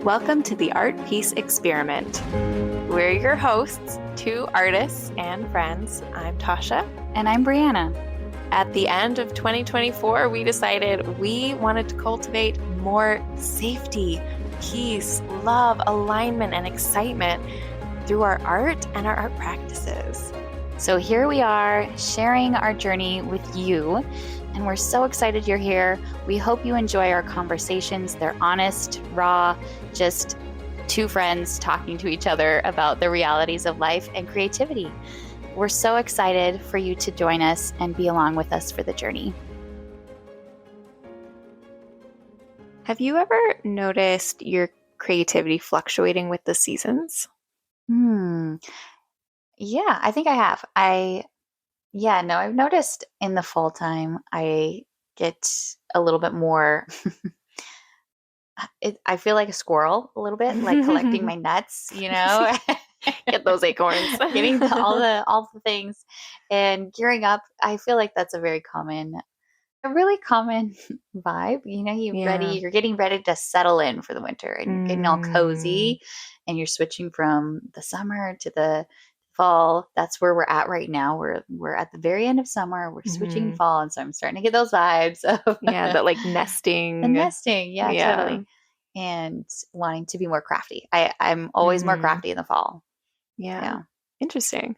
Welcome to the Art Piece Experiment. We're your hosts, two artists and friends. I'm Tasha. And I'm Briana. At the end of 2024, we decided we wanted to cultivate more safety, peace, love, alignment, and excitement through our art and our art practices. So here we are sharing our journey with you, and we're so excited you're here. We hope you enjoy our conversations. They're honest, raw, just two friends talking to each other about the realities of life and creativity. We're so excited for you to join us and be along with us for the journey. Have you ever noticed your creativity fluctuating with the seasons? Yeah, I think I have. I've noticed in the fall time, I get a little bit more, I feel like a squirrel a little bit, like collecting my nuts, Get those acorns. getting all the things and gearing up. I feel like that's a really common vibe. You're getting ready to settle in for the winter and you're getting all cozy and you're switching from the summer to the fall. That's where we're at right now. We're at the very end of summer. We're switching to fall. And so I'm starting to get those vibes of that like nesting. The nesting. Yeah, totally. And wanting to be more crafty. I'm always more crafty in the fall. Yeah. Interesting.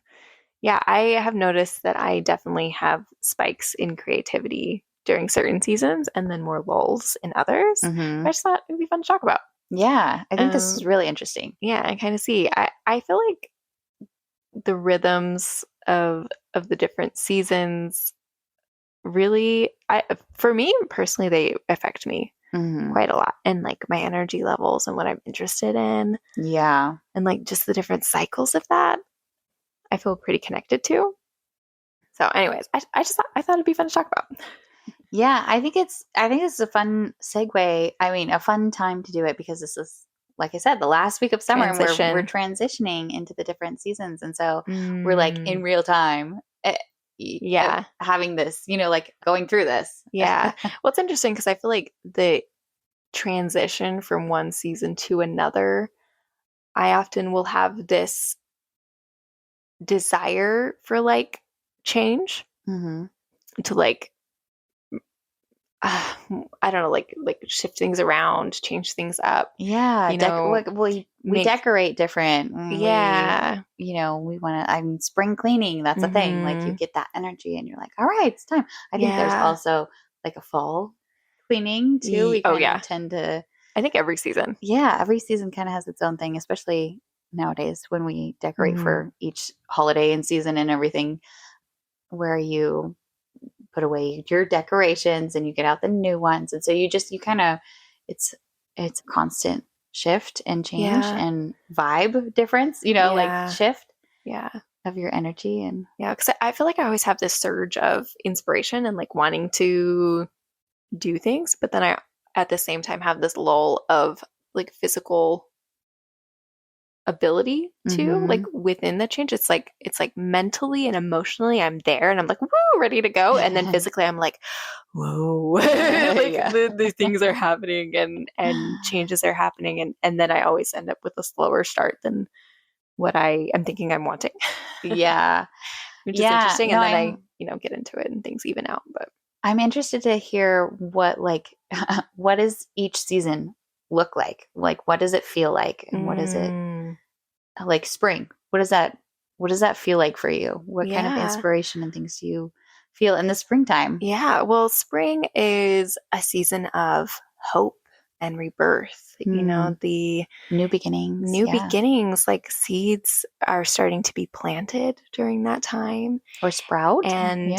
Yeah, I have noticed that I definitely have spikes in creativity during certain seasons and then more lulls in others. I just thought it would be fun to talk about. Yeah, I think this is really interesting. Yeah, I kind of see. I feel like the rhythms of the different seasons really, for me personally, they affect me quite a lot, and like my energy levels and what I'm interested in. Yeah. And like just the different cycles of that, I feel pretty connected to. So anyways, I thought it'd be fun to talk about. Yeah, I think it's a fun segue. I mean, a fun time to do it because this is, like I said, the last week of summer and we're transitioning into the different seasons. And so we're like in real time. Having this, like going through this. Yeah. Well, it's interesting because I feel like the transition from one season to another, I often will have this desire for like change to like, I don't know, like shift things around, change things up. Yeah. We decorate different. Yeah. We want to, spring cleaning. That's a thing. Like you get that energy and you're like, all right, it's time. I think there's also like a fall cleaning too. We tend to. I think every season. Yeah. Every season kind of has its own thing, especially nowadays when we decorate for each holiday and season and everything, where you put away your decorations and you get out the new ones. And so you kind of, it's a constant shift and change and vibe difference, like shift of your energy. And because I feel like I always have this surge of inspiration and like wanting to do things, but then I at the same time have this lull of like physical ability to like within the change. It's like mentally and emotionally I'm there and I'm like, woo, ready to go. And then physically I'm like, whoa, like these things are happening and changes are happening. And then I always end up with a slower start than what I am thinking I'm wanting. Yeah. Which is interesting. And then I get into it and things even out. But I'm interested to hear what does each season look like? Like, what does it feel like? And what is it like spring? What does that feel like for you? What kind of inspiration and things do you feel in the springtime? Yeah. Well, spring is a season of hope and rebirth, the new beginnings, beginnings, like seeds are starting to be planted during that time or sprout. And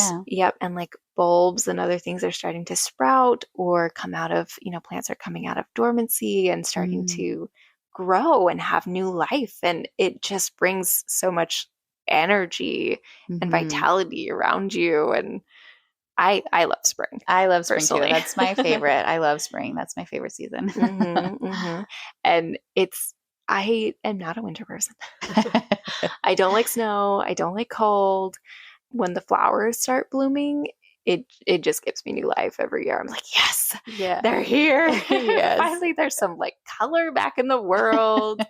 and like bulbs and other things are starting to sprout or come out of, plants are coming out of dormancy and starting to grow and have new life. And it just brings so much energy and vitality around you. And I love spring. I love spring too. That's my favorite. I love spring. That's my favorite season. And I am not a winter person. I don't like snow. I don't like cold. When the flowers start blooming, it just gives me new life every year. I'm like, yes, Yeah. they're here. Yes. Finally, there's some like color back in the world.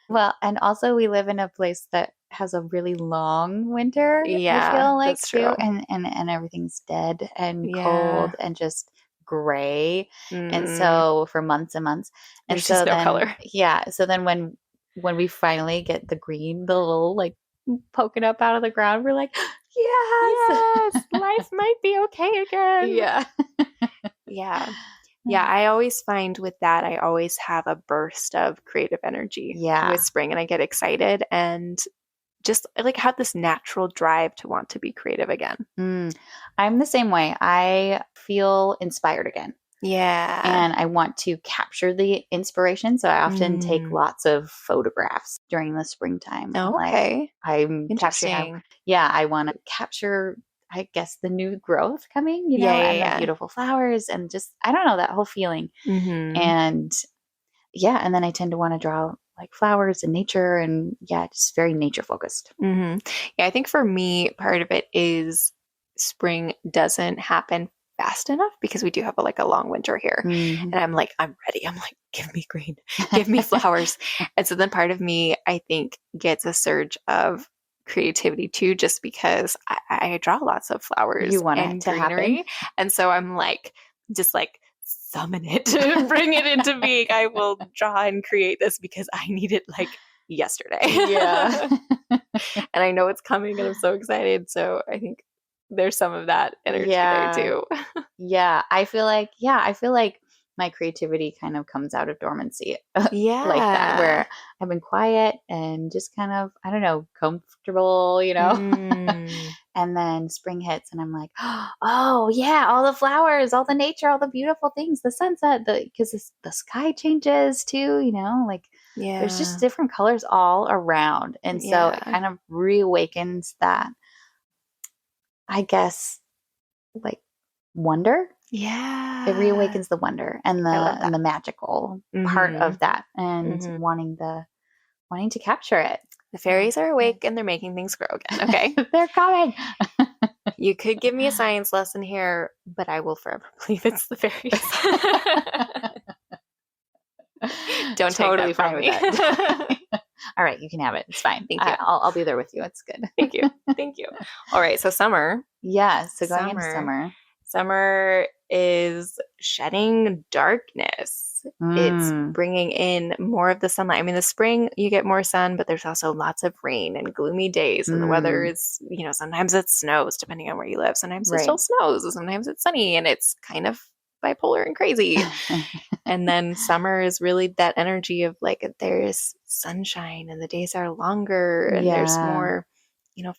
Well, and also we live in a place that has a really long winter, I Yeah, feel like that's too, true. and everything's dead and Yeah. cold and just gray. And Mm, so for months and months. And there's just so no then color. yeah, so then when we finally get the green, the little like poking up out of the ground, we're like, yes. Yes, life might be okay again. Yeah. Yeah. Yeah, I always find with that, I always have a burst of creative energy with Yeah. spring and I get excited and just like have this natural drive to want to be creative again. Mm. I'm the same way. I feel inspired again. Yeah. And I want to capture the inspiration. So I often take Mm. lots of photographs during the springtime. I'm like, Okay. I'm capturing, Interesting. yeah, I want to capture, I guess, the new growth coming, Yeah, yeah, and the yeah. beautiful flowers and just, I don't know, that whole feeling. Mm-hmm. And yeah, and then I tend to want to draw like flowers and nature and yeah, just very nature focused. Mm-hmm. Yeah, I think for me, part of it is spring doesn't happen fast enough because we do have like a long winter here. Mhm. And I'm like, I'm ready. I'm like, give me green, give me flowers. And so then part of me, I think, gets a surge of creativity too, just because I draw lots of flowers You want it and to happen? greenery. And so I'm like, just like, summon it, bring it into being. I will draw and create this because I need it like yesterday. Yeah. And I know it's coming and I'm so excited. So I think there's some of that energy there Yeah. too. Yeah, I feel like my creativity kind of comes out of dormancy like that, Yeah. where I've been quiet and just kind of, I don't know, comfortable, Mm. And then spring hits and I'm like, oh yeah, all the flowers, all the nature, all the beautiful things, the sunset, because the sky changes too, like there's just Yeah. different colors all around. And so it Yeah. kind of reawakens that, I guess, like wonder. It Yeah. reawakens the wonder and I love the that. magical part Mm-hmm. of that and Mm-hmm. wanting to capture it. The So, fairies are awake and they're making things grow again. Okay. they're coming. You could give me a science lesson here, but I will forever believe it's the fairies. Don't take Totally that from fine with me. that. All right, you can have it. It's fine. Thank you. I'll be there with you. It's good. Thank you. Thank you. All right. So summer. Yeah. So going into Summer. summer. Summer is shedding darkness. It's Mm, bringing in more of the sunlight. I mean, the spring, you get more sun, but there's also lots of rain and gloomy days. And the weather mm, is, sometimes it snows depending on where you live. Sometimes it still right. snows, and sometimes it's sunny, and it's kind of bipolar and crazy. And then summer is really that energy of like there's sunshine and the days are longer and there's Yeah. more,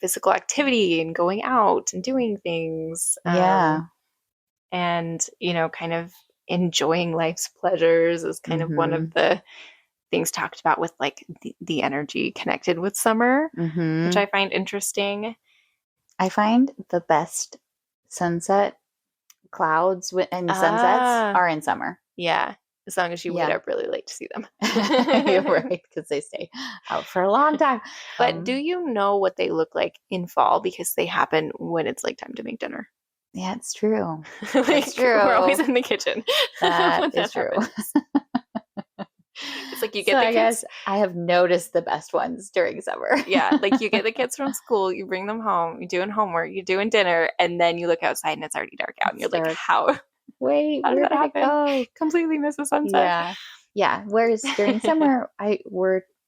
physical activity and going out and doing things. Yeah. And kind of enjoying life's pleasures is kind of one of Mm-hmm. the things talked about with like the energy connected with summer, which Mm-hmm. I find interesting. I find the best sunset clouds and sunsets Ah, are in summer. yeah, as long as you wait Yeah. up really late to see them. You're right, because they stay out for a long time. But do you know what they look like in fall, because they happen when it's like time to make dinner? Yeah, it's true. That's Like we're always true. in the kitchen That when is that true. happens. It's like you So get the I kids. guess I have noticed the best ones during summer. Yeah, like you get the kids from school, you bring them home, you're doing homework, you're doing dinner, and then you look outside and it's already dark out, and It's you're like, dark. how? Wait, How did where that did it happen? go? Completely miss the sunset. Yeah. Yeah. Whereas during summer,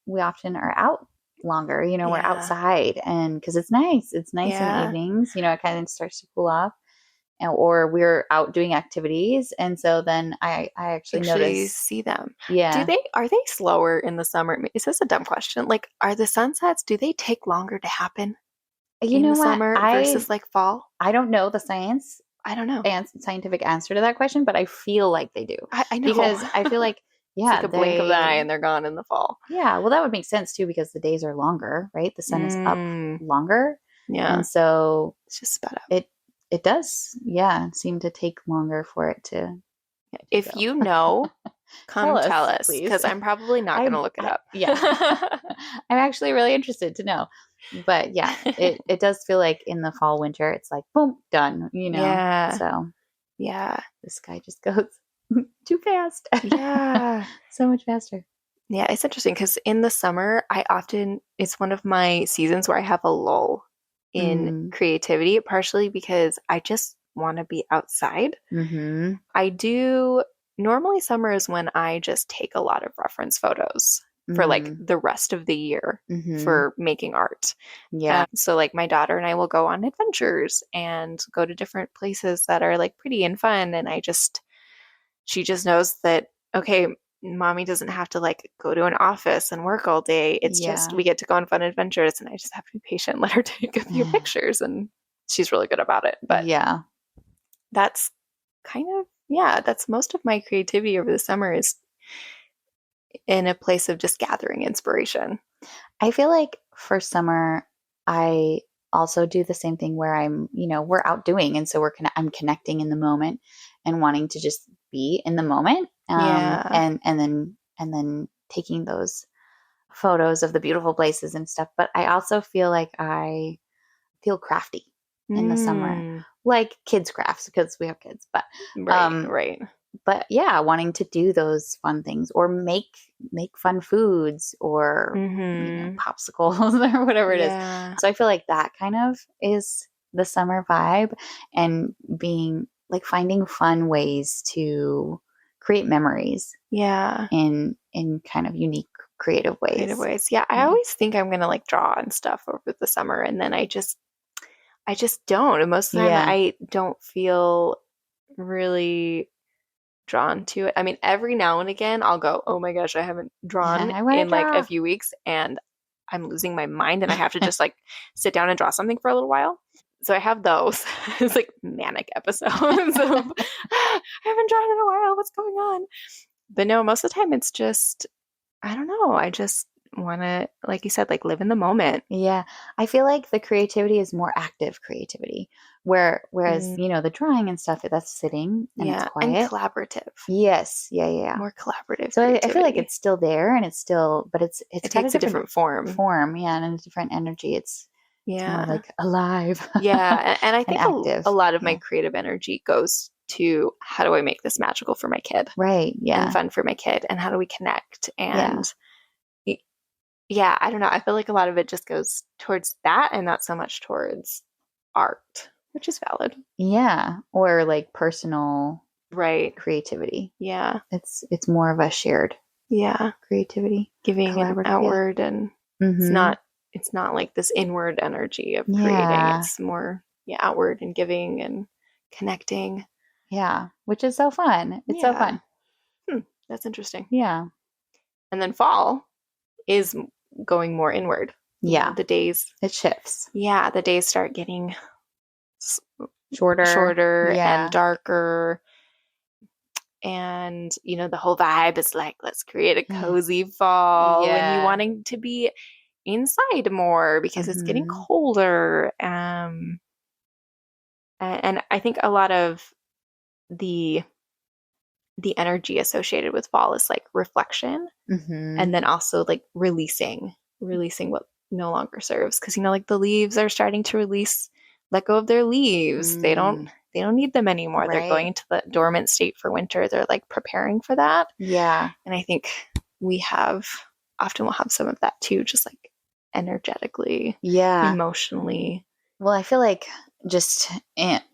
we often are out longer, we're Yeah, outside and because it's nice. It's nice in the yeah. evenings, it kind of starts to cool off. Or we're out doing activities. And so then I actually Actually notice, see them. yeah, Are they slower in the summer? Is this a dumb question? Like, are the sunsets, do they take longer to happen you in know the what? summer versus like fall? I don't know the I don't know. scientific answer to that question, but I feel like they do I know. because I feel like, It's like yeah, a blink of the eye and they're gone in the fall. yeah, well, that would make sense too because the days are longer, right? The sun is up Mm, longer. yeah, And so it's just sped up. it does, yeah, seem to take longer for it to If go. you know Tell Come tell us, us, please. because I'm probably not going to look it up. Yeah, I'm actually really interested to know. But yeah, it does feel like in the fall, winter, it's like, boom, done, Yeah. So Yeah. the sky just goes too fast. Yeah. So much faster. Yeah, it's interesting because in the summer, it's one of my seasons where I have a lull in Mm. creativity, partially because I just want to be outside. Mm-hmm. I do, normally summer is when I just take a lot of reference photos for like Mm. the rest of the year Mm-hmm. for making art. Yeah. So like my daughter and I will go on adventures and go to different places that are like pretty and fun. And she just knows that, okay, mommy doesn't have to like go to an office and work all day. It's just Yeah. we get to go on fun adventures and I just have to be patient, let her take a few pictures and she's really good about it. But Yeah. that's kind of, yeah, that's most of my creativity over the summer is in a place of just gathering inspiration. I feel like for summer, I also do the same thing where we're out doing, and so I'm connecting in the moment and wanting to just be in the moment, Yeah. and then taking those photos of the beautiful places and stuff. But I also feel like I feel crafty in the summer, Mm, like kids crafts because we have kids, right, um, right. but yeah, wanting to do those fun things or make fun foods or Mm-hmm. popsicles or whatever it is. Yeah. So I feel like that kind of is the summer vibe, and being like finding fun ways to create memories Yeah. in kind of unique creative Creative ways. ways. Yeah. I Yeah. always think I'm gonna like draw and stuff over the summer and then I just don't. And most of the time Yeah. I don't feel really drawn to it. I mean, every now and again I'll go, "Oh my gosh, I haven't drawn I want to in like a draw. few weeks and I'm losing my mind and I have to just like sit down and draw something for a little while." So I have those. It's like manic episodes of I haven't drawn in a while. What's going on? But no, most of the time it's just I don't know. I just want to, like you said, like live in the moment. Yeah, I feel like the creativity is more active creativity, whereas Mm, the drawing and stuff that's sitting and it's yeah, and quiet. collaborative, Yes, yeah, yeah, yeah. more collaborative So I feel like creativity. it's still there, and it's still, but it's It got a takes a different different form. form, yeah, and a different energy. It's more Yeah. like alive Yeah. And I and think a active. lot of my Yeah, creative energy goes to how do I make this magical for my kid right. and Yeah, fun for my kid and how do we connect? yeah, And yeah, I don't know. I feel like a lot of it just goes towards that and not so much towards art, which is valid. yeah. Or like personal Right. creativity. Yeah. It's more of a shared Yeah. creativity, Giving and collaborative. Yeah. outward and it's Mm-hmm. not it's not like this inward energy of creating. Yeah. It's more outward and giving and connecting. Yeah, which is so fun. It's so Yeah. fun. Hmm, that's interesting. Yeah. And then fall is going more inward. Yeah. The days, It shifts. yeah, the days start getting s- Shorter. shorter and Yeah. darker. And, the whole vibe is like, let's create a cozy fall and you Yeah. wanting to be inside more because it's getting Hmm. colder. And I think a lot of the the energy associated with fall is like reflection Hmm. and then also like releasing what no longer serves because like the leaves are starting to let go of their leaves. Mm. They don't need them anymore. They're Right. going into the dormant state for winter. They're like preparing for that. Yeah. And I think we have often will have some of that too, just like energetically, Yeah. emotionally. Well, I feel like just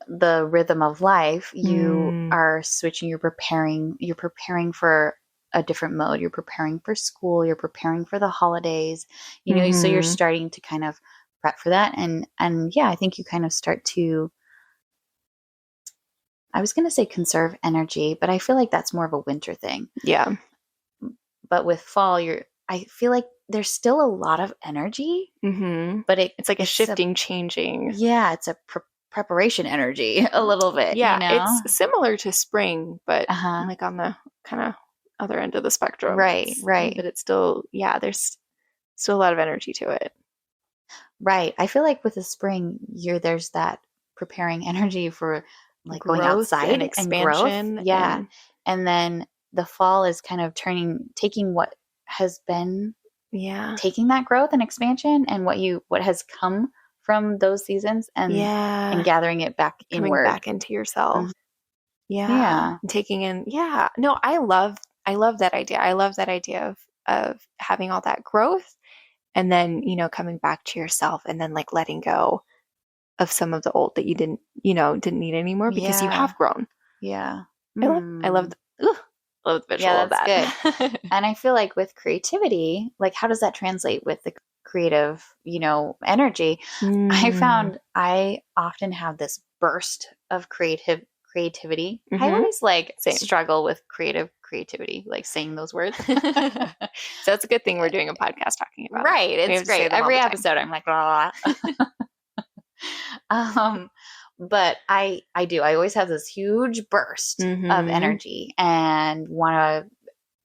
the rhythm of life, you Mm, are switching, you're preparing for a different mode. You're preparing for school, you're preparing for the holidays, so you're mm-hmm. starting to kind of prep for that. And yeah, I think you kind of start to, I was going to say conserve energy, but I feel like that's more of a winter thing. Yeah. But with fall, I feel like there's still a lot of energy, Mm-hmm. but It's like a shifting, changing. yeah, it's a preparation energy a little bit, Yeah, it's similar to spring, but Uh-huh. like on the kind of other end of the spectrum. Right, right, But it's still, yeah, there's still a lot of energy to it. right. I feel like with the spring, there's that preparing energy for like going Growth and outside and growth. expansion Yeah. and And then the fall is kind of taking what has been Yeah. taking that growth and expansion and what has come from those seasons and Yeah. gathering it back Coming inward. back into yourself. Mhm. Yeah. Yeah. And taking in, yeah. No, I love that idea. I love that idea of having all that growth and then, coming back to yourself and then like letting go of some of the old that you didn't need anymore because you Yeah. have grown. Yeah. I love Hmm. love the Yeah, visual of that's good. that. And I feel like with creativity, like how does that translate with the creative, energy? I Mm. found I often have this burst of creativity. I Mm-hmm. always like Same. struggle with creativity, like saying those words. So that's a good thing we're doing a podcast talking about it. Right. We It's have to say great. them all Every the time. episode I'm like, blah, blah, blah. But I do. I always have this huge burst of Mm-hmm. energy and want to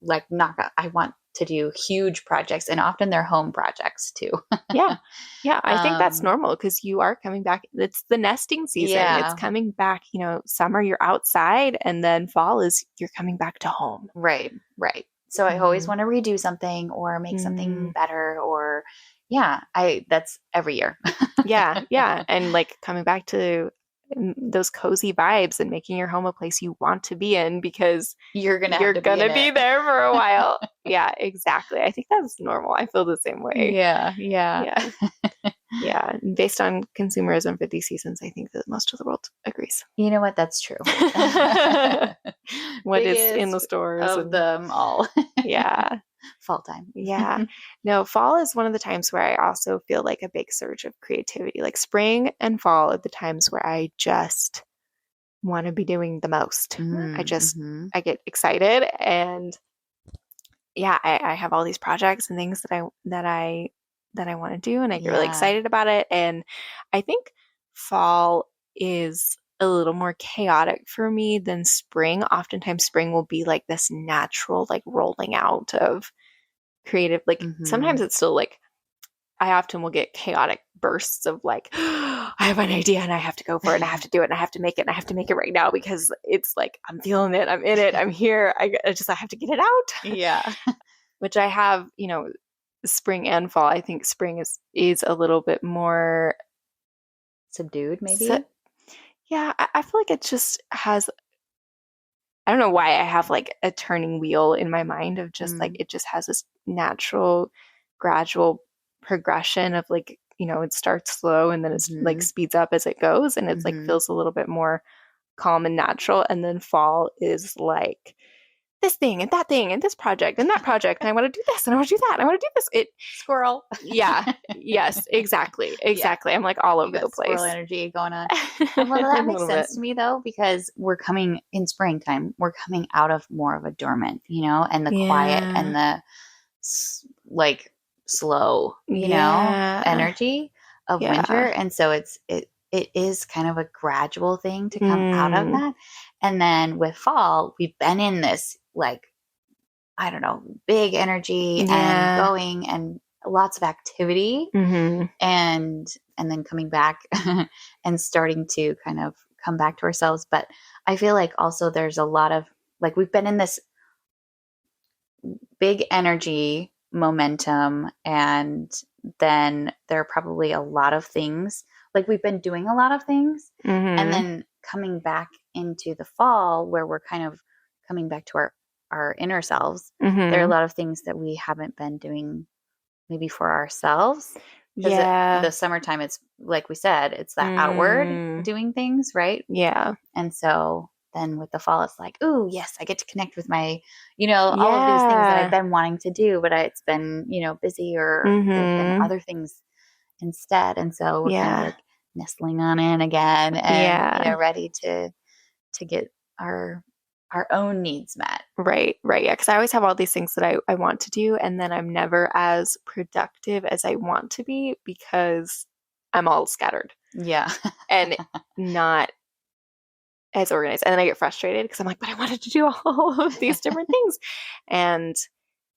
like knock out. I want to do huge projects, and often they're home projects too. Yeah. Yeah. I think that's um, normal because you are coming back. It's the nesting season. It's yeah, coming back, summer you're outside and then fall is you're coming back to home. right, right. So I always Mm. want to redo something or make something Mm. better, or yeah, I that's every year. Yeah. Yeah. And like coming back to those cozy vibes and making your home a place you want to be in because You're gonna have you're to be in gonna be it. there for a while. Yeah, exactly. I think that's normal. I feel the same way. Yeah, yeah. Yeah. Yeah. Based on consumerism for these seasons, I think that most of the world agrees. You know what? That's true. What is in the Biggest stores of and them all. yeah. Fall time. Yeah. No, fall is one of the times where I also feel like a big surge of creativity. Like spring and fall are the times where I just want to be doing the most. Mm-hmm. I get excited and yeah, I have all these projects and things that I want to do and I get really Yeah. excited about it. And I think fall is a little more chaotic for me than spring. Oftentimes spring will be like this natural like rolling out of creative like Mm-hmm. sometimes it's still like I often will get chaotic bursts of like I have an idea and I have to go for it and I have to do it and I have to make it and I have to make it right now because it's like I'm feeling it, I'm in it, I'm here. I have to get it out. Yeah. Which I have, spring and fall. I think spring is a little bit more Subdued, so, maybe. yeah, I feel like it just has I don't know why I have like a turning wheel in my mind of just like Mm. it just has this natural gradual progression of like, it starts slow and then it's like Mm-hmm. speeds up as it goes and it's like Mm-hmm. feels a little bit more calm and natural and then fall is like this thing and this project and that project and I want to do this and I want to do that and I want to do this. Squirrel. Yeah. Yes, exactly. Yeah. Exactly. I'm like all You over the got squirrel place. energy going on. Well, A that makes little bit. sense to me though, because we're coming in springtime, we're coming out of more of a dormant, and the quiet and Yeah. the like slow, Yeah. energy of winter. Yeah. And so it is kind of a gradual thing to come out of Mm. that. And then with fall, we've been in this like, I don't know, big energy and Yeah. going and lots of activity Hmm. and then coming back and starting to kind of come back to ourselves. But I feel like also there's a lot of like we've been in this big energy momentum and then there are probably a lot of things like we've been doing a lot of things and Hmm. then coming back into the fall where we're kind of coming back to our inner selves. There are a Hmm. lot of things that we haven't been doing maybe for ourselves because Yeah. the summertime it's like we said it's that outward Mm. doing things, right? Yeah. And so then with the fall it's like, oh yes, I get to connect with my all of these things that I've Yeah. been wanting to do, but it's been busy or there have been Hmm. other things instead. And so we're kind of Yeah. like nestling on in again and Yeah. ready to get our our own needs met. Right. Right. Yeah. Because I always have all these things that I want to do, and then I'm never as productive as I want to be because I'm all scattered Yeah. and not as organized. And then I get frustrated because I'm like, but I wanted to do all of these different things. And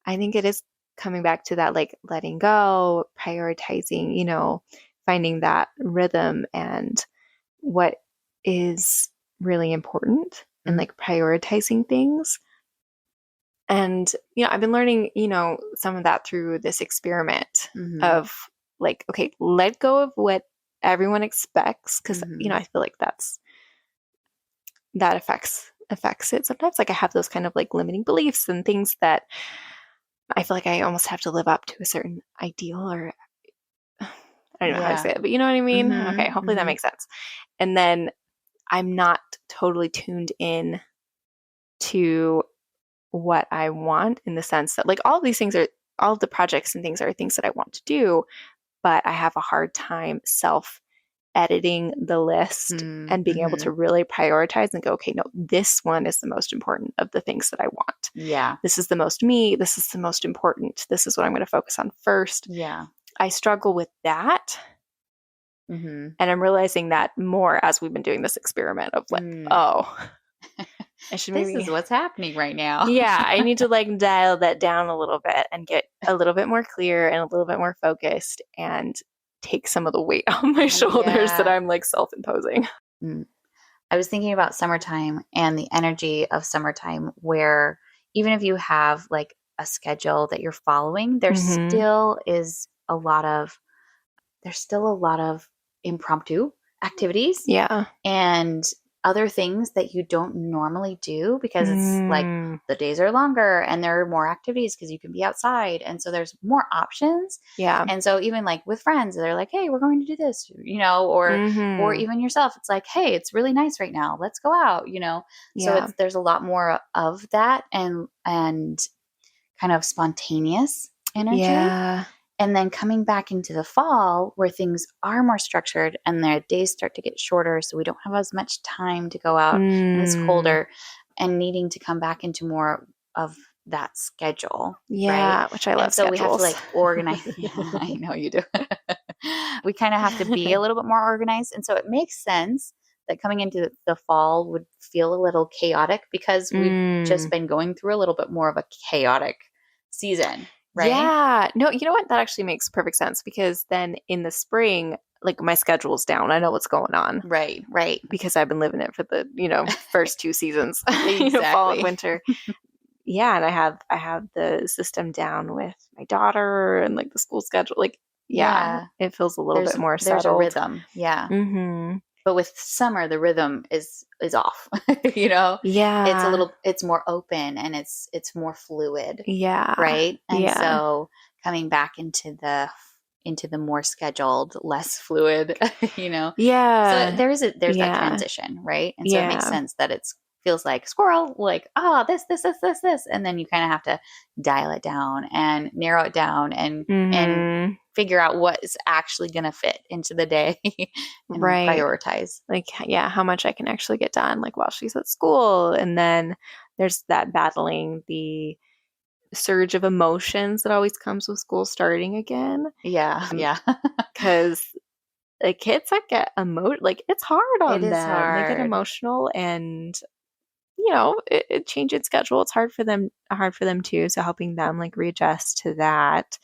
I think it is coming back to that, like letting go, prioritizing, finding that rhythm and what is really important and Mhm. like prioritizing things. And, I've been learning, some of that through this experiment Mm-hmm. of like, okay, let go of what everyone expects. Cause, Mm-hmm. I feel like that affects it sometimes. Like I have those kind of like limiting beliefs and things that I feel like I almost have to live up to a certain ideal or I don't know how to Yeah. say it, but you know what I mean? Okay, Mm-hmm. hopefully that Mm-hmm. makes sense. And then I'm not totally tuned in to what I want in the sense that like all of the projects and things are things that I want to do, but I have a hard time self editing the list and being able Mm-hmm. to really prioritize and go, okay, no, this one is the most important of the things that I want. Yeah. This is the most me. This is the most important. This is what I'm going to focus on first. Yeah. I struggle with that. Mm-hmm. And I'm realizing that more as we've been doing this experiment of like, Mm. oh, I should This is maybe, what's happening right now. yeah, I need to like dial that down a little bit and get a little bit more clear and a little bit more focused and take some of the weight off my shoulders that Yeah. I'm like self imposing. Mm. I was thinking about summertime and the energy of summertime, where even if you have like a schedule that you're following, Mm-hmm. there's still a lot of impromptu activities Yeah. and other things that you don't normally do because it's like Mm, the days are longer and there are more activities because you can be outside. And so there's more options. yeah. And so even like with friends, they're like, hey, we're going to do this, or Mm-hmm. even yourself, it's like, hey, it's really nice right now. Let's go out. So Yeah. there's a lot more of that and kind of spontaneous energy. Yeah. And then coming back into the fall where things are more structured and their days start to get shorter, so we don't have as much time to go out and it's Mm, colder and needing to come back into more of that schedule, right? yeah. Which I love And so we have to schedules. like organize. Yeah, I know you do. We kind of have to be a little bit more organized. And so it makes sense that coming into the fall would feel a little chaotic because we've just Mm. been going through a little bit more of a chaotic season, right? Yeah. No, you know what? That actually makes perfect sense because then in the spring, like my schedule's down. I know what's going on Right, right. because I've been living it for the, first two seasons, fall and Exactly. winter. Yeah, and I have the system down with my daughter and like the school schedule. Like, yeah, Yeah. it feels a little There's bit more there's a settled. rhythm. Yeah. Mm-hmm. But with summer the rhythm is off. you know? Yeah. It's more open and it's more fluid, Yeah. right? And Yeah. so coming back into the more scheduled, less fluid, you know. So Yeah. there's that Yeah. transition, right? And so it makes Yeah. sense that it's feels like squirrel, like, this. And then you kind of have to dial it down and narrow it down and Mm-hmm. figure out what is actually going to fit into the day and Right. prioritize. Like, yeah, how much I can actually get done, like while she's at school. And then there's that battling the surge of emotions that always comes with school starting again. Yeah, yeah. Because the kids that get like it's hard It on is them. They get hard. emotional and it changes schedule. It's hard for them too. So helping them like readjust to that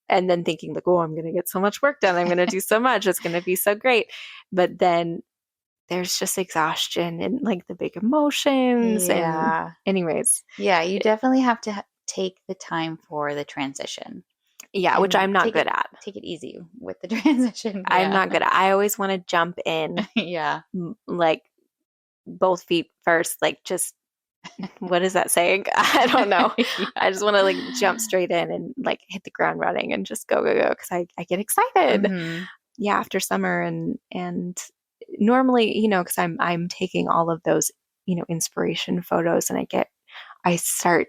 and then thinking like, oh, I'm gonna get so much work done. I'm gonna do so much. It's gonna be so great. But then there's just exhaustion and like the big emotions and Yeah. anyways, Yeah, you definitely have to take the time for the transition yeah, which and I'm not good at. take it easy with the transition. I'm Yeah. not good at. I always want to jump in Yeah. like both feet first, like just what is that saying? I don't know. Yeah. I just want to like jump straight in and like hit the ground running and just go because I get excited. Mhm. Yeah, after summer and normally, because I'm taking all of those, inspiration photos and I start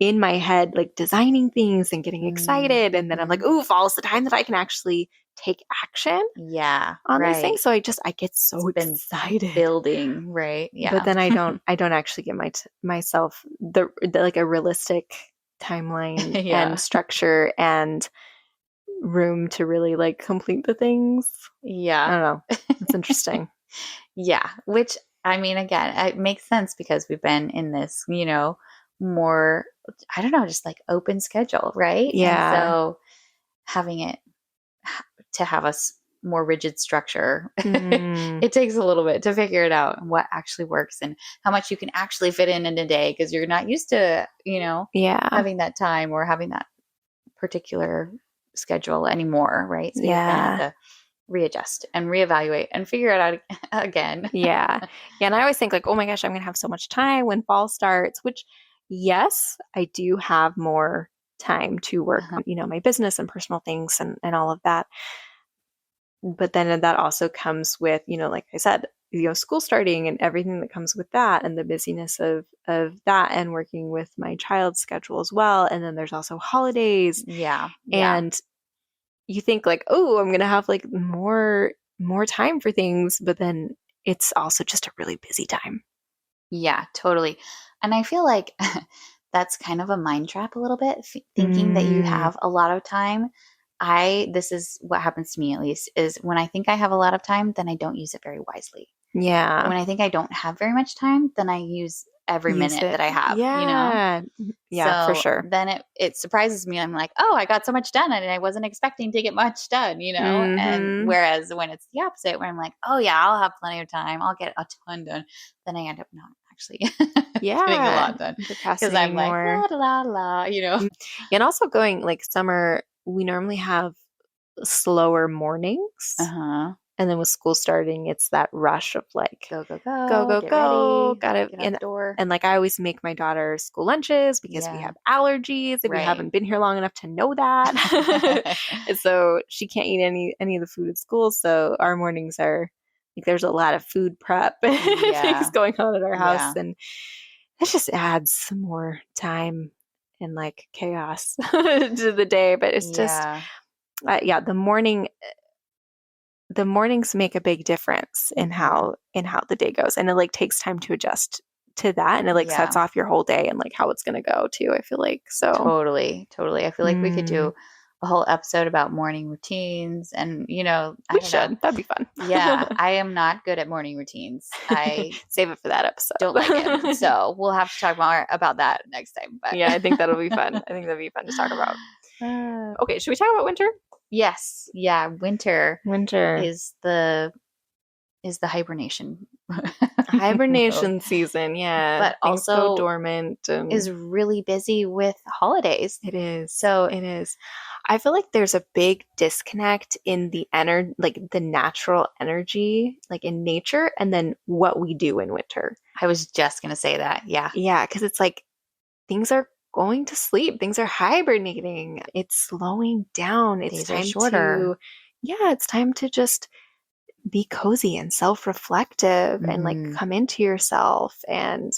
in my head like designing things and getting excited and then I'm like, Mhm. ooh, fall's the time that I can actually take action Yeah, on these right. things. So I get It's so been excited. building, right? But Yeah. then I don't actually give myself the like a realistic timeline and Yeah. structure and room to really like complete the things. I Yeah. don't know. It's interesting. Yeah, which I mean, again, it makes sense because we've been in this, more, I don't know, just like open schedule, right? And Yeah. so having it to have us more rigid structure, Mm, it takes a little bit to figure it out and what actually works and how much you can actually fit in a day because you're not used to, yeah. having that time or having that particular schedule anymore, right? So you kind of have Yeah. to readjust and reevaluate and figure it out again. Yeah. Yeah. And I always think like, oh my gosh, I'm going to have so much time when fall starts, which yes, I do have more time to work Uh-huh. on, my business and personal things and all of that. But then that also comes with, like I said, school starting and everything that comes with that and the busyness of that and working with my child's schedule as well. And then there's also holidays Yeah. Yeah. and you think like, oh, I'm gonna have like more time for things, but then it's also just a really busy time. Yeah, totally. And I feel like that's kind of a mind trap a little bit, thinking that you Mm, have a lot of time. This is what happens to me at least, is when I think I have a lot of time, then I don't use it very wisely. yeah. When I think I don't have very much time, then I use every Use minute it. that I have. Yeah. Yeah, for So sure. then it surprises me. I'm like, oh, I got so much done and I wasn't expecting to get much done. And Mm-hmm. whereas when it's the opposite, where I'm like, oh yeah, I'll have plenty of time, I'll get a ton done, then I end up not actually getting a Yeah. lot done because I'm Procrastinating like, more. la la la. Mm. And also going like summer, we normally have slower mornings. Uh-huh. And then with school starting, it's that rush of like, Go, go, go, go, go, get go, ready, gotta, get out the door. and like I always make my daughter school lunches because we Yeah, have allergies if you right. haven't been here long enough to know that. And so she can't eat any of the food at school. So our mornings are like there's a lot of food prep things Yeah, going on at our house. yeah, And it just adds some more time and like chaos to the day. But it's just, yeah, yeah, the mornings make a big difference in hmm, how the day goes and it like takes time to adjust to that and it like sets yeah. off your whole day and like how it's going to go too, I feel like. So Totally, totally. I feel like we could mm, do a whole episode about morning routines and, I we don't know. should, that'd be fun. Yeah, I am not good at morning routines. I Save it for that don't like them. episode. So we'll have to talk more about that next time. But Yeah, I think that'll be fun. I think that'd be fun to talk about. Uh, Okay, should we talk about winter? yes, yeah, winter Winter. is the hibernation. mode, Hibernation season, yeah. but Things go also dormant and is really busy with holidays. it is. So It is. I feel like there's a big disconnect in the energy, like the natural energy, like in nature, and then what we do in winter. I was just gonna say that. Yeah. Yeah, because it's like things are going to sleep, things are hibernating, it's slowing down. It's Days are time shorter. to, yeah, it's time to just be cozy and self reflective and like Hmm. come into yourself and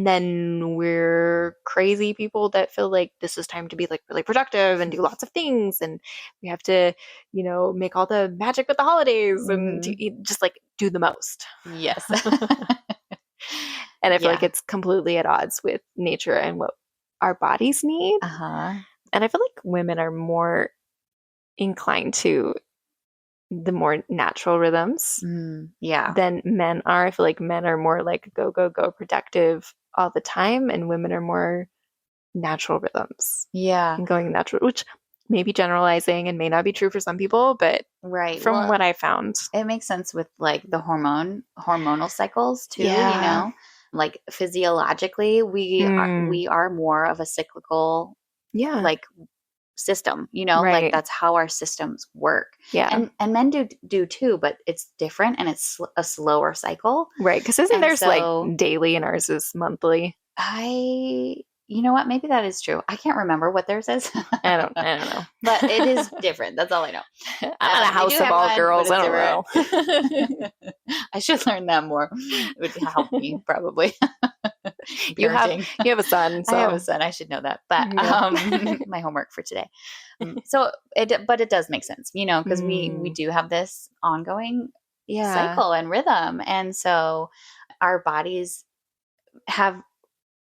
then we're crazy people that feel like this is time to be like really productive and do lots of things. And we have to, make all the magic with the holidays and Hmm. just like do the most. Yes. And I feel like Yeah. it's completely at odds with nature and what our bodies need. Uh-huh. And I feel like women are more inclined to the more natural rhythms Yeah. than men are. I feel like men are more like go, go, go productive all the time, and women are more natural rhythms Yeah. and going natural, which may be generalizing and may not be true for some people, but Right. from Well, what I found, it makes sense with like the hormonal cycles too. yeah. Like physiologically, we are Mm, we are more of a cyclical yeah. like system. Like Right. that's how our systems work. Yeah. And men do too, but it's different and it's a slower cycle. Right. Because isn't And theirs like so daily and ours is monthly? you know what? Maybe that is true. I can't remember what theirs is, I don't know. but it is different. That's all I know. I'm in a They do house of have all one, but girls. I it's don't different. know. I should learn that more. It would help me probably. you have Parenting. you have a son, I have a so son. I should know that. But yeah. my homework for today. But it does make sense, because we Mm, do have this ongoing yeah. cycle and rhythm, and so our bodies have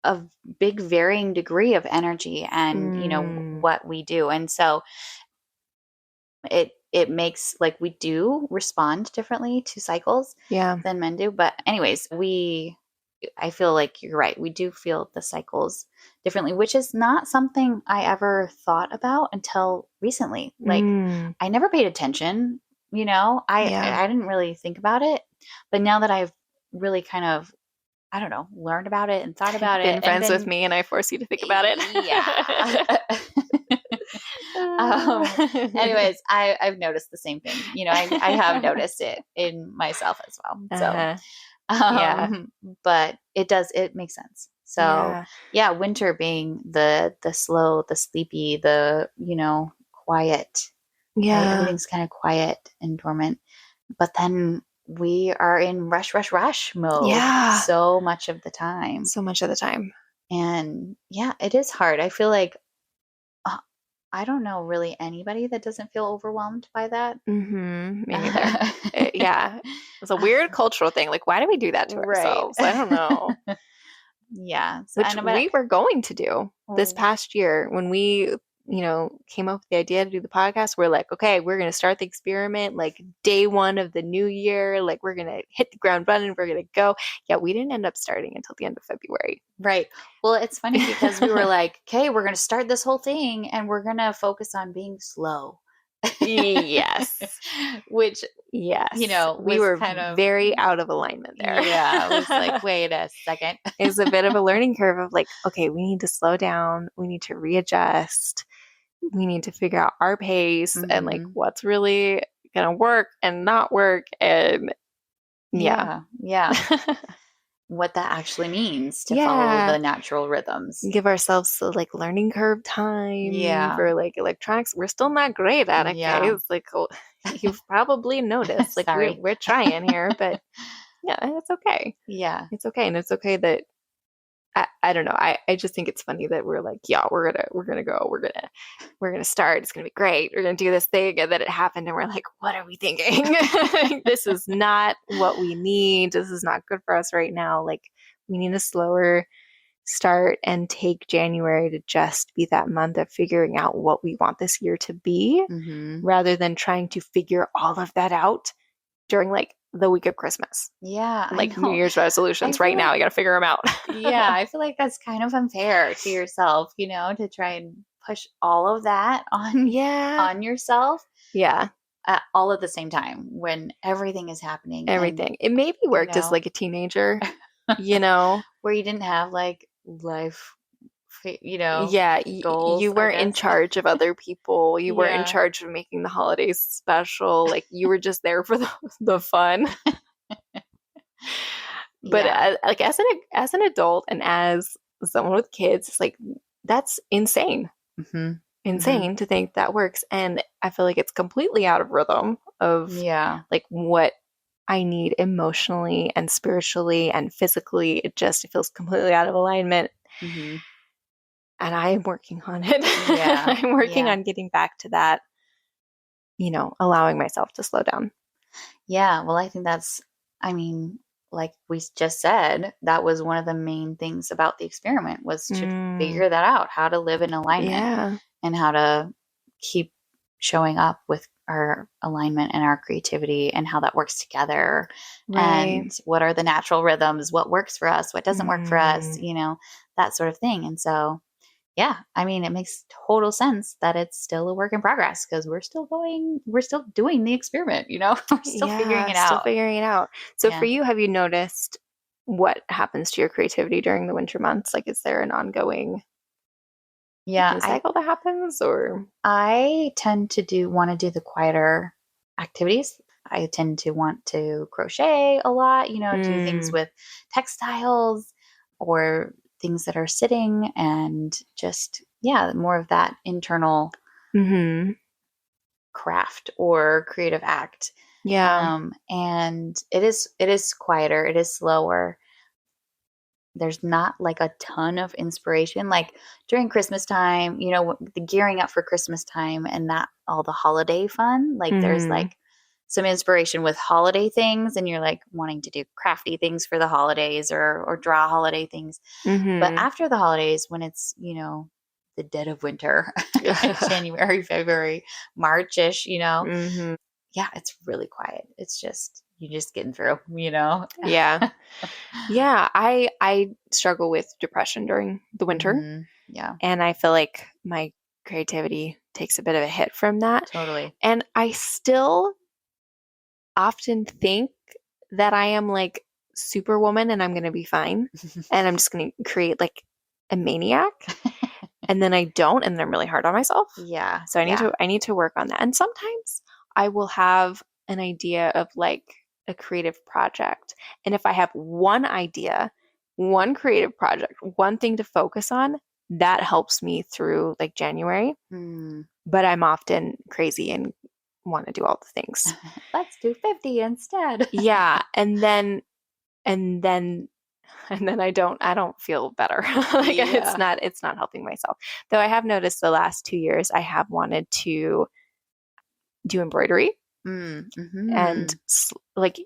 a big varying degree of energy and Mm, what we do, and so it makes like we do respond differently to cycles yeah. than men do. But anyways, we I feel like you're right. We do feel the cycles differently, which is not something I ever thought about until recently. Like Mm, I never paid attention, yeah. I didn't really think about it. But now that I've really kind of, I don't know, learned about it and thought about it Been and friends with been, me and I force you to think about it. yeah. Anyways, I've noticed the same thing. I have noticed it in myself as well. So, Uh-huh. Yeah. um, but it makes sense. So Yeah. yeah, winter being the slow, the sleepy, the, quiet, right? Yeah. Everything's kind of quiet and dormant. But then we are in rush, rush, rush mode Yeah. so much of the time. So much of the time. And yeah, it is hard. I feel like uh, I don't know really anybody that doesn't feel overwhelmed by that. Me neither. Yeah. It's a weird cultural thing. Like, why do we do that to Right. ourselves? I don't know. Yeah. So I Which know, but we were going to do this oh, past year when we, came up with the idea to do the podcast. We're like, okay, we're going to start the experiment like day one of the new year. Like, we're going to hit the ground running. We're going to go. Yeah, we didn't end up starting until the end of February. right. Well, it's funny because we were like, okay, we're going to start this whole thing and we're going to focus on being slow. Yes. Which, Yes. We was were kind of, very out of alignment there. yeah, I was like, wait a second. It's a bit of a learning curve of like, okay, we need to slow down. We need to readjust. We need to figure out our pace and like Hmm. what's really going to work and not work. And yeah. Yeah. Yeah. What that actually means to follow Yeah. the natural rhythms. Give ourselves the like learning curve time Yeah. for like electronics. We're still not great at it, Yeah. guys. Like, you've probably noticed, like, we're, Sorry. we're trying here, but yeah, it's okay. Yeah. It's okay. And it's okay that I don't know. I just think it's funny that we're like, yeah, we're gonna go. We're gonna start. It's gonna be great. We're gonna do this thing, and then it happened, and we're like, what are we thinking? This is not what we need. This is not good for us right now. Like, we need a slower start and take January to just be that month of figuring out what we want this year to be, Hmm. rather than trying to figure all of that out during like the week of Christmas. Yeah, And I like New know. Year's I resolutions feel right now, like, you got to figure them out. yeah, I feel like that's kind of unfair to yourself, to try and push all of that on Yeah. on yourself Yeah. at all at the same time when everything is happening and Everything. It maybe you worked as know like a teenager, you know? where you didn't have like life, Yeah, goals, you I weren't in guess. charge of other people. You weren't in Yeah. charge of making the holidays special. Like, you were just there for the fun. But Yeah. like as an adult and as someone with kids, it's like that's insane. Hmm. Hmm. Insane to think that works. And I feel like it's completely out of rhythm of Yeah. like what I need emotionally and spiritually and physically. It feels completely out of alignment. Hmm. And I am working on it. Yeah. I'm working Yeah. on getting back to that, allowing myself to slow down. Yeah, well, I think I mean, like we just said, that was one of the main things about the experiment was to Mm, figure that out, how to live in alignment yeah. and how to keep showing up with our alignment and our creativity and how that works together Right. and what are the natural rhythms, what works for us, what doesn't work for us, Mm, that sort of thing. And so yeah, I mean, it makes total sense that it's still a work in progress because we're still doing the experiment, we're still figuring yeah. it Still out. figuring it out. So for Yeah. you, have you noticed what happens to your creativity during the winter months? Like, is there an ongoing Yeah, news cycle that happens or? I tend to want to do the quieter activities. I tend to want to crochet a lot, do things Mm, with textiles or things that are sitting and just, yeah, more of that internal mm-hmm. craft or creative act. Yeah. And it is quieter, it is slower. There's not like a ton of inspiration. Like during Christmas time, the gearing up for Christmas time and that all the holiday fun, like there's Mm-hmm. like some inspiration with holiday things and you're like wanting to do crafty things for the holidays or draw holiday things. But Mm-hmm. after the holidays, when it's, the dead of winter, January, February, Marchish, Mm-hmm. yeah, it's really quiet. It's just you're just getting through, you know? Yeah. Yeah. I struggle with depression during the winter, Yeah, and I feel like my creativity takes a bit of a hit from that. totally. And I still often think that I am like superwoman and I'm going to be fine. And I'm just going to create like a maniac. And then I don't, and then I'm really hard on myself. Yeah, So yeah. I need to work on that. And sometimes I will have an idea of like a creative project. And if I have one idea, one creative project, one thing to focus on, that helps me through like January. Hmm. But I'm often crazy and want to do all the things. Let's do 50 instead. Yeah, and then and then I don't feel better. Like Yeah. it's not helping myself. Though I have noticed the last 2 years I have wanted to do embroidery, and Mm-hmm. like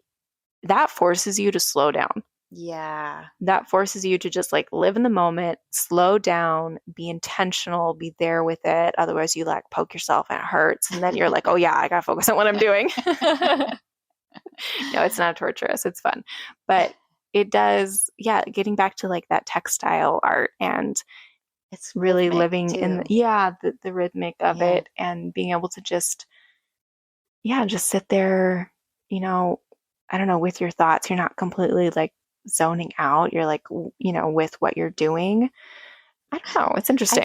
that forces you to slow down. Yeah. That forces you to just like live in the moment, slow down, be intentional, be there with it. Otherwise you like poke yourself and it hurts, and then you're like, "Oh yeah, I got to focus on what I'm doing." No, it's not torturous. It's fun. But it does, yeah, getting back to like that textile art and It's really rhythmic living in too. the rhythmic of Yeah. it and being able to just, yeah, just sit there, you know, I don't know, with your thoughts. You're not completely like zoning out. You're like, with what you're doing. I don't know. It's interesting.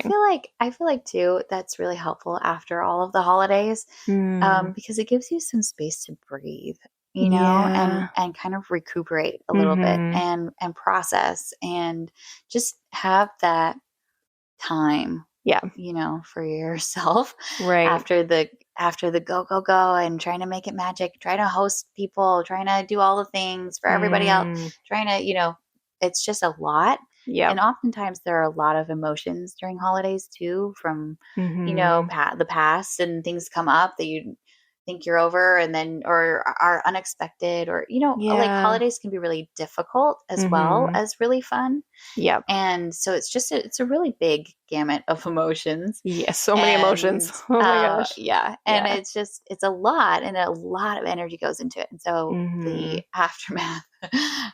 I feel like too that's really helpful after all of the holidays, Mm, because it gives you some space to breathe, you know, yeah. and kind of recuperate a little bit Mm-hmm. and process and just have that time, Yeah. you know, for yourself Right. after the go go go and trying to make it magic, trying to host people, trying to do all the things for everybody else, Mm, trying to, you know, it's just a lot. yeah. And oftentimes there are a lot of emotions during holidays too, from, you know, Mm-hmm. the past, and things come up that you think you're over and then or are unexpected, or, you know, like Yeah. holidays can be really difficult as well Mm-hmm. as really fun. Yep. And so it's just it's a really big gamut of emotions. Yes, so many emotions. And Oh my gosh. yeah, and Yeah. it's just it's a lot, and a lot of energy goes into it. And so Mhm. the aftermath,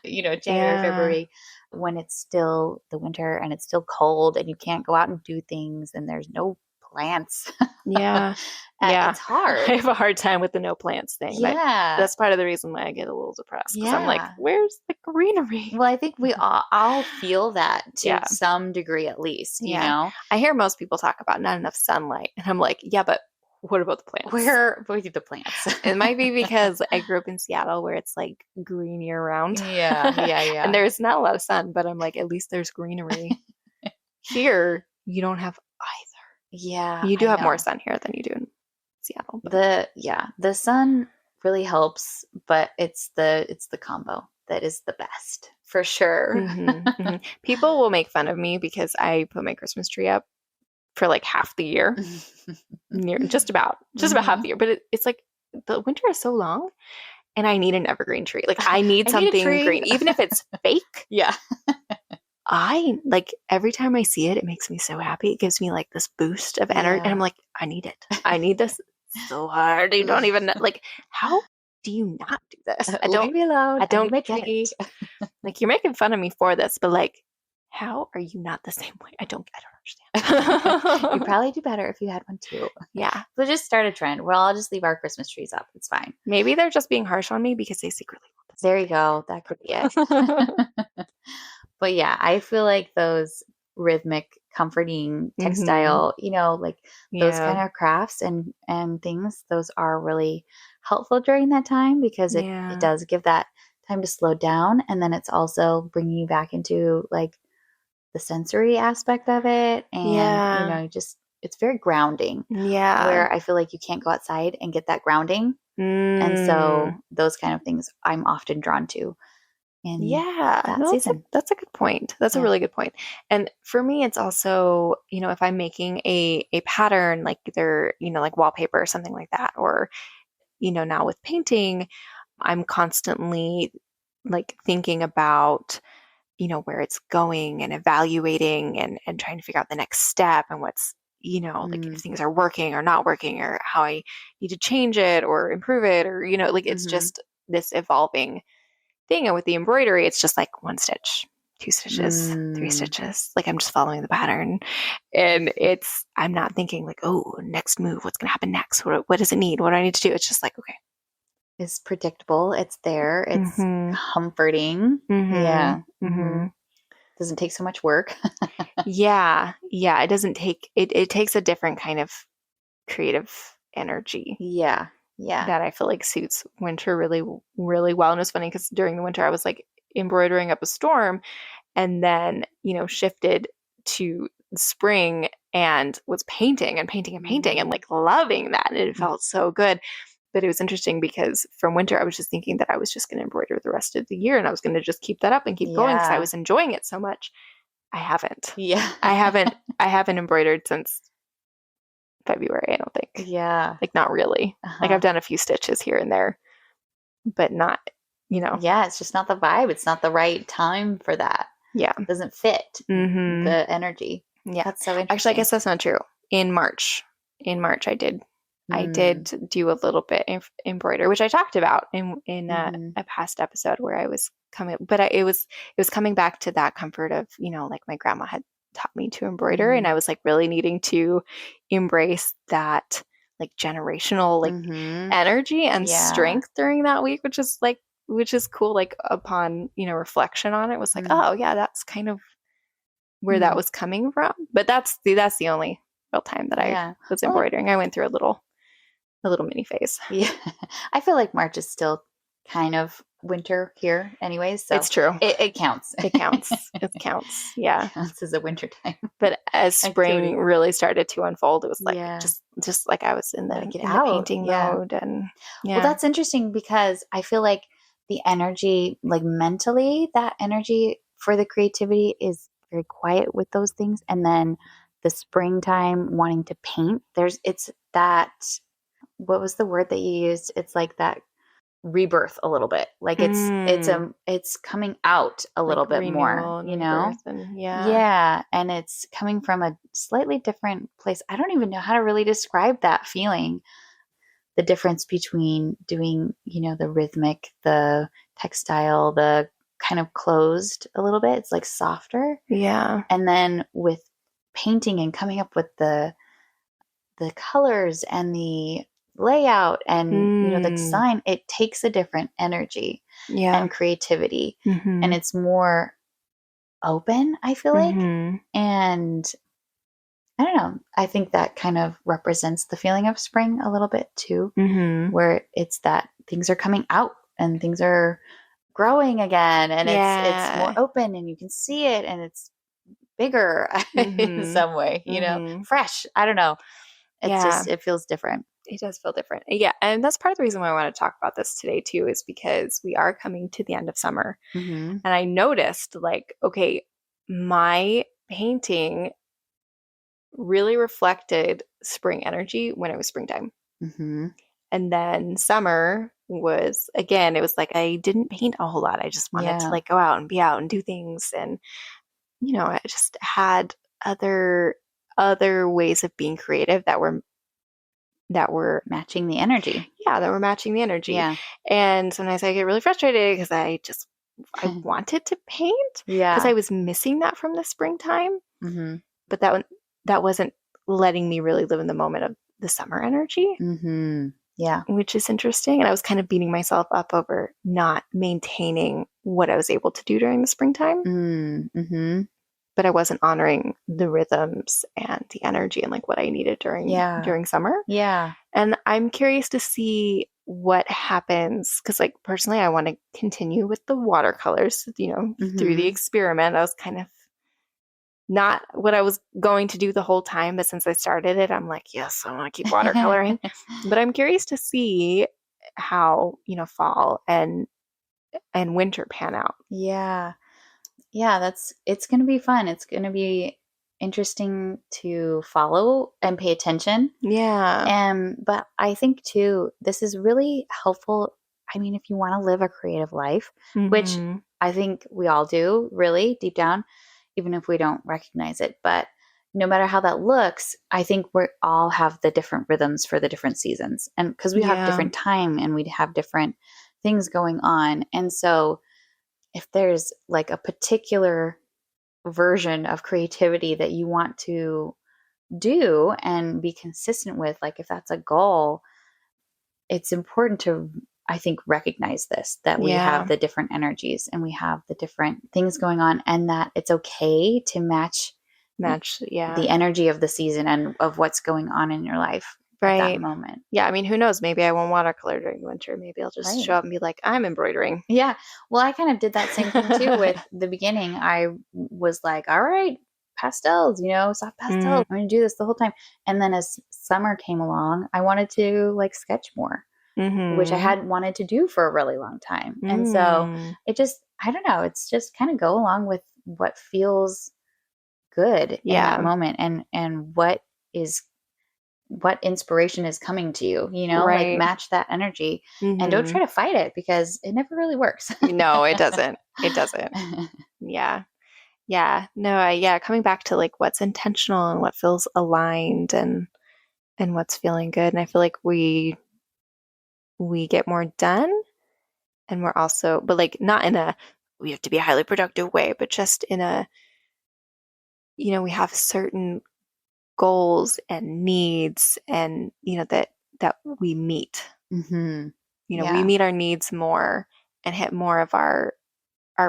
you know, January, Yeah. February, when it's still the winter and it's still cold and you can't go out and do things and there's no plants, Yeah. Yeah. it's hard. I have a hard time with the no plants thing. Yeah, That's part of the reason why I get a little depressed because I'm like, yeah. where's the greenery? Well, I think we all feel that to Yeah. some degree, at least, you Yeah. know. I hear most people talk about not enough sunlight, and I'm like, yeah, but what about the plants? Where do the plants? It might be because I grew up in Seattle where it's like green year round. Yeah, yeah, And yeah. there's not a lot of sun, but I'm like, at least there's greenery. Here, you don't have either. Yeah, You do I have more know. sun here than you do in Seattle, but The sun really helps, but it's the combo that is the best for sure. people will make fun of me because I put my Christmas tree up for like half the year, near just about half Hmm. the year. But it's like the winter is so long, and I need an evergreen tree. Like I need I need a something green, tree. even if it's fake. Yeah. I like every time I see it, it makes me so happy. It gives me like this boost of energy, and I'm Yeah. like, I need it. I need this so hard. You don't even know, like, how do you not do this? Leave me alone. I I need don't my get tree. it. Like you're making fun of me for this, but like, how are you not the same way? I don't You'd understand. probably do better if you had one too. Yeah, We'll just start a trend. Well, I'll just leave our Christmas trees up. It's fine. maybe they're just being harsh on me because they secretly There you go. That could be it. want this. But yeah, I feel like those rhythmic, comforting Hmm. textile, you know, like those Yeah, kind of crafts and things, those are really helpful during that time because it yeah, does give that time to slow down. And then it's also bringing you back into like the sensory aspect of it. And, you yeah, know, just it's very grounding yeah. where I feel like you can't go outside and get that grounding. And Mm. so those kind of things I'm often drawn to in Yeah, that no, season. that's a good point. That's a Yeah. really good point. And for me, it's also, if I'm making a pattern, like either, like wallpaper or something like that, or, now with painting, I'm constantly like thinking about, where it's going and evaluating and trying to figure out the next step and what's, like if Mm. things are working or not working or how I need to change it or improve it or, like it's Mhm. just this evolving thing. And with the embroidery, it's just like 1 stitch, 2 stitches, 3 stitches. Like I'm just following the pattern. And I'm not thinking like, oh, next move, what's going to happen next? What does it need? What do I need to do? It's just like, okay. It's predictable. It's there. It's Mm-hmm. comforting. Mm-hmm. Yeah. Mm-hmm. Doesn't take so much work. Yeah. Yeah. It doesn't take, it takes a different kind of creative energy Yeah. Yeah. that I feel like suits winter really, really well. And it's funny because during the winter, I was like embroidering up a storm and then, shifted to spring and was painting and painting and painting and like loving that. And it felt so good. But it was interesting because from winter, I was just thinking that I was just going to embroider the rest of the year and I was going to just keep that up and keep going because I was enjoying it so much. I haven't. Yeah. I haven't embroidered since February, I don't think. Yeah. Like not really. Like I've done a few stitches here and there, but not, Yeah, it's just not the vibe. It's not the right time for that. Yeah. It doesn't fit the energy. Yeah. That's so interesting. Actually, I guess that's not true. In March, I did do a little bit embroider, which I talked about in a past episode where I was coming, but it was coming back to that comfort of, like my grandma had taught me to embroider and I was like really needing to embrace that like generational like energy and strength during that week, which is cool. Like upon, reflection on it was like, oh yeah, that's kind of where that was coming from. But that's the only real time that I was embroidering. I went through a little mini phase. Yeah. I feel like March is still kind of winter here anyways. So it's true. It counts. It counts. It counts. Yeah. It counts as a winter time. But as spring activity really started to unfold, it was like just like I was in the painting mode. And Well, that's interesting because I feel like the energy, like mentally, that energy for the creativity is very quiet with those things. And then the springtime wanting to paint, it's that, what was the word that you used? It's like that rebirth a little bit. Like it's coming out a little bit more, and yeah. And it's coming from a slightly different place. I don't even know how to really describe that feeling. The difference between doing, the rhythmic, the textile, the kind of closed a little bit. It's like softer. Yeah. And then with painting and coming up with the colors and the layout and, the design, it takes a different energy and creativity. And it's more open, I feel like. And I don't know. I think that kind of represents the feeling of spring a little bit too, where it's that things are coming out and things are growing again, and it's more open and you can see it and it's bigger in some way, fresh. I don't know. It's just, it feels different. It does feel different. Yeah. And that's part of the reason why I want to talk about this today too, is because we are coming to the end of summer. And I noticed like, okay, my painting really reflected spring energy when it was springtime. And then summer was, again, it was like I didn't paint a whole lot. I just wanted to like go out and be out and do things. And, I just had other ways of being creative that were matching the energy. Yeah, that were matching the energy. Yeah. And sometimes I get really frustrated because I wanted to paint. Yeah. Because I was missing that from the springtime. But that wasn't letting me really live in the moment of the summer energy. Yeah. Which is interesting. And I was kind of beating myself up over not maintaining what I was able to do during the springtime. But I wasn't honoring the rhythms and the energy and like what I needed during summer. Yeah. And I'm curious to see what happens because like personally I want to continue with the watercolors, through the experiment. I was kind of not what I was going to do the whole time, but since I started it, I'm like, yes, I want to keep watercoloring. But I'm curious to see how, fall and winter pan out. Yeah. Yeah, it's going to be fun. It's going to be interesting to follow and pay attention. Yeah. But I think too, this is really helpful. I mean, if you want to live a creative life, which I think we all do really deep down, even if we don't recognize it, but no matter how that looks, I think we all have the different rhythms for the different seasons. And because we have different time and we have different things going on. And so if there's like a particular version of creativity that you want to do and be consistent with, like if that's a goal, it's important to, I think, recognize this, that we have Yeah. the different energies and we have the different things going on, and that it's okay to match Match. Yeah. the energy of the season and of what's going on in your life at that Right. moment. Yeah. I mean, who knows? Maybe I won't watercolor during winter. Maybe I'll just Right. show up and be like, I'm embroidering. Yeah. Well, I kind of did that same thing too with the beginning. I was like, all right, pastels, soft Mm, pastels. I'm going to do this the whole time. And then as summer came along, I wanted to like sketch more, which I mm-hmm. hadn't wanted to do for a really long time. And so Mm. it just, I don't know, it's just kind of go along with what feels good in that Yeah. moment, and is what inspiration is coming to you, like Right. match that energy and don't Mm-hmm. try to fight it because it never really works. No, it doesn't. It doesn't. Yeah. Yeah. No, yeah, coming back to like what's intentional and what feels aligned and what's feeling good. And I feel like we get more done and we're also but like not in a we have to be a highly productive way, but just in a we have certain goals and needs and that we meet. Hmm. We Yeah. meet our needs more and hit more of our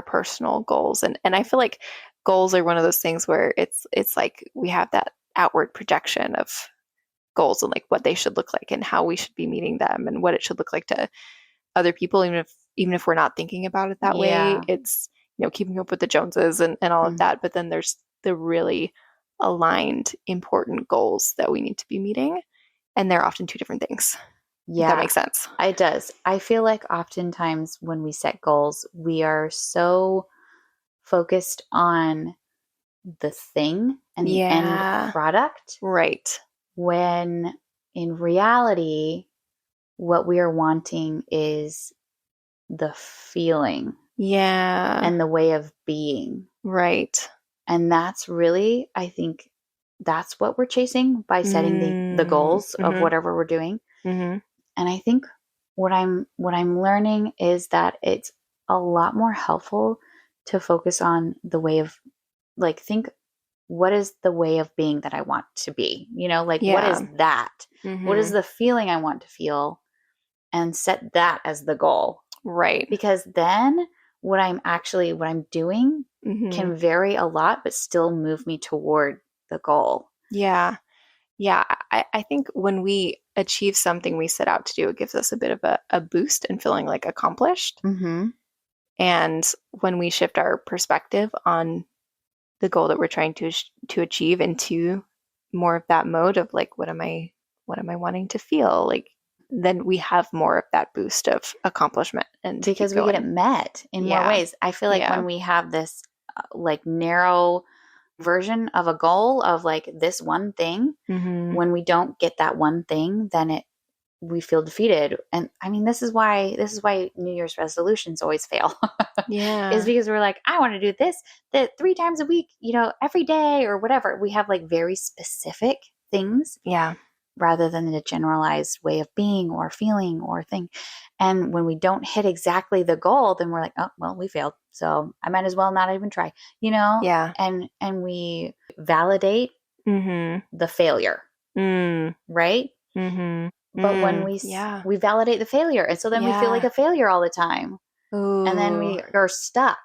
personal goals. And I feel like goals are one of those things where it's like we have that outward projection of goals and like what they should look like and how we should be meeting them and what it should look like to other people, even if we're not thinking about it that way. Yeah. It's keeping up with the Joneses and all of Mm. that. But then there's the really aligned, important goals that we need to be meeting. And they're often two different things, if that Yeah, makes sense. it does. I feel like oftentimes when we set goals, we are so focused on the thing and the end Yeah. product, Right. when in reality, what we are wanting is the feeling Yeah. and the way of being. Right. And that's really, I think, that's what we're chasing by setting the goals of Mm-hmm. whatever we're doing. Mm-hmm. And I think what I'm learning is that it's a lot more helpful to focus on the way of, like, think, what is the way of being that I want to be? Like, what is Yeah. that? What is Mm-hmm. the feeling I want to feel? And set that as the goal. Right. Because then what I'm doing Mm-hmm. can vary a lot, but still move me toward the goal. Yeah. Yeah. I think when we achieve something we set out to do, it gives us a bit of a boost and feeling like accomplished. Mm-hmm. And when we shift our perspective on the goal that we're trying to achieve into more of that mode of like, what am I wanting to feel like, then we have more of that boost of accomplishment and to keep Because we get it going. met in more Yeah. ways. I feel like Yeah. when we have this like narrow version of a goal of like this one thing, Mm-hmm. when we don't get that one thing, then we feel defeated. And I mean, this is why New Year's resolutions always fail. Is Yeah. because we're like, I want to do this that 3 times a week, every day or whatever. We have like very specific things Yeah. rather than the generalized way of being or feeling or thing. And when we don't hit exactly the goal, then we're like, oh, well, we failed. So I might as well not even try, Yeah. and we validate Mm-hmm. the failure, Mm. right? Mm-hmm. But when Mm. Yeah. we validate the failure, and so then we feel like Yeah. a failure all the time, and then Ooh. we are stuck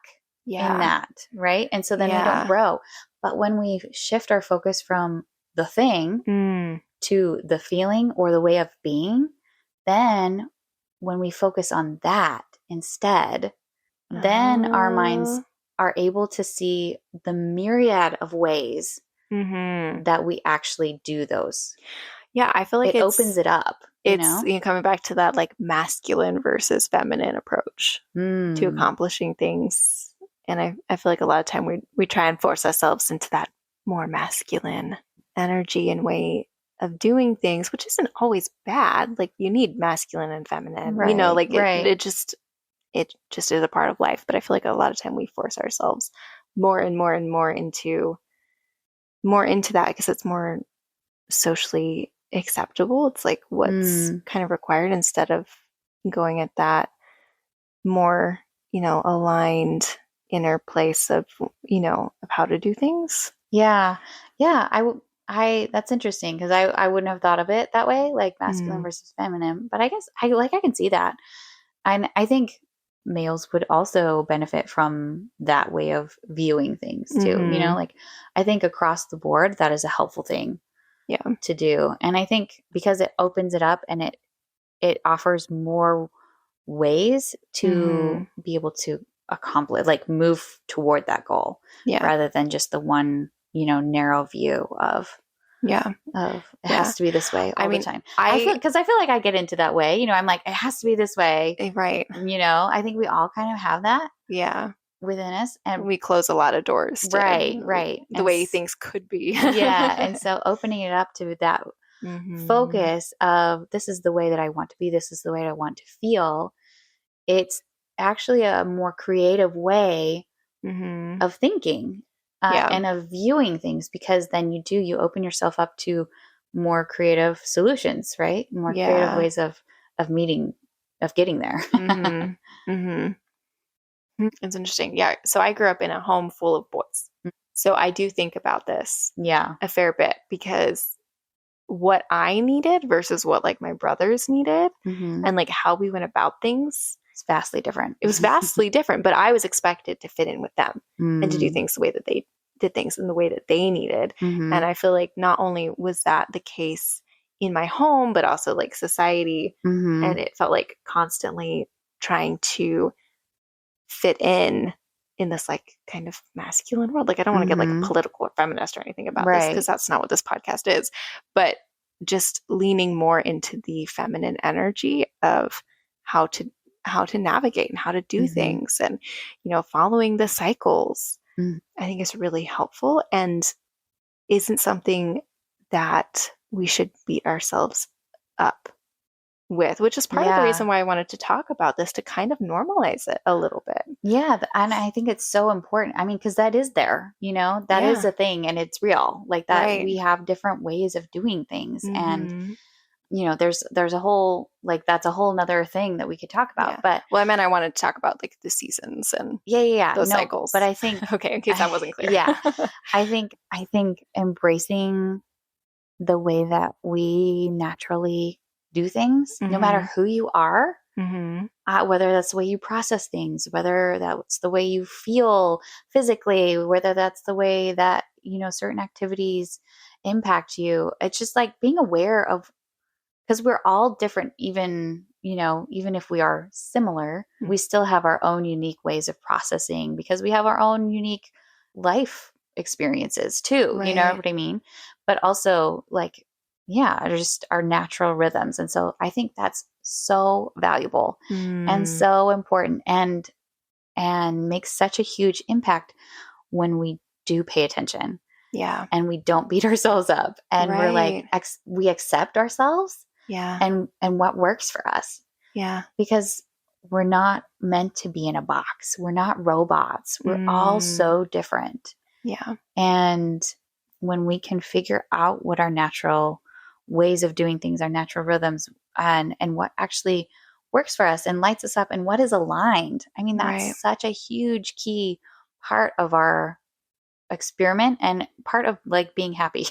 in Yeah. that, right? And so then we don't Yeah. grow. But when we shift our focus from the thing Mm. to the feeling or the way of being, then when we focus on that instead, then our minds Oh. are able to see the myriad of ways Mm-hmm. that we actually do those. Yeah, I feel like It opens it's it up, it's coming back to that like masculine versus feminine approach to Mm, accomplishing things. And I feel like a lot of time we try and force ourselves into that more masculine energy and way of doing things, which isn't always bad. Like you need masculine and feminine, right, like it right. it just it just is a part of life. But I feel like a lot of time we force ourselves more and more and more into that because it's more socially acceptable. It's like what's Mm, kind of required instead of going at that more, aligned inner place of, of how to do things. Yeah. Yeah. That's interesting because I wouldn't have thought of it that way, like masculine Mm. versus feminine. But I guess I can see that. And I think males would also benefit from that way of viewing things too. Mm-hmm. Like I think across the board, that is a helpful thing Yeah. to do. And I think because it opens it up and it offers more ways Mm-hmm. to be able to accomplish, like move toward that goal Yeah. rather than just the one, narrow view Yeah. of it Yeah. has to be this way I all the mean, time. Because I feel like I get into that way, I'm like, it has to be this way. right. I think we all kind of have that Yeah. within us. And We close a lot of doors to right. the way things could be. Yeah. And so opening it up to that Mm-hmm. focus of this is the way that I want to be, this is the way I want to feel. It's actually a more creative way Mm-hmm. of thinking Yeah. and of viewing things because then you open yourself up to more creative solutions, right? More creative Yeah. ways of meeting, of getting there. Mm-hmm. Mm-hmm. It's interesting. Yeah. So I grew up in a home full of boys. So I do think about this Yeah. a fair bit because what I needed versus what like my brothers needed Mm-hmm. and like how we went about things, It's vastly different. it was vastly different, but I was expected to fit in with them and to do Mm. things the way that they did things in the way that they needed. Mm-hmm. And I feel like not only was that the case in my home, but also like society. Mm-hmm. And it felt like constantly trying to fit in this like kind of masculine world. Like I don't want to get like Mm-hmm. political or feminist or anything about this because Right. that's not what this podcast is. But just leaning more into the feminine energy of how to navigate and how to do Mm-hmm. things and following the cycles. Mm. I think is really helpful and isn't something that we should beat ourselves up with, which is part of the Yeah. reason why I wanted to talk about this to kind of normalize it a little bit. Yeah, and I think it's so important. I mean, because that is there, that is Yeah, a thing and it's real. Like that right. we have different ways of doing things. And, Mm-hmm. there's a whole like that's a whole nother thing that we could talk about. Yeah. But Well, I meant I wanted to talk about like the seasons and yeah. those No, but cycles. I think Okay, in case that wasn't clear. yeah, I think embracing the way that we naturally do things, no Mm-hmm. matter who you are, Mm-hmm. whether that's the way you process things, whether that's the way you feel physically, whether that's the way that, certain activities impact you. It's just like being aware of, because we're all different, even if we are similar, we still have our own unique ways of processing because we have our own unique life experiences too. You know Right. what I mean? But also, like, yeah, just our natural rhythms. And so I think that's so valuable and Mm. so important and makes such a huge impact when we do pay attention Yeah. and we don't beat ourselves up and we're like Right. we accept ourselves Yeah. and what works for us Yeah. because we're not meant to be in a box. We're not robots. We're all Mm. so different. Yeah. And when we can figure out what our natural ways of doing things, our natural rhythms, and what actually works for us and lights us up and what is aligned, I mean, Right. that's such a huge key part of our experiment and part of like being happy.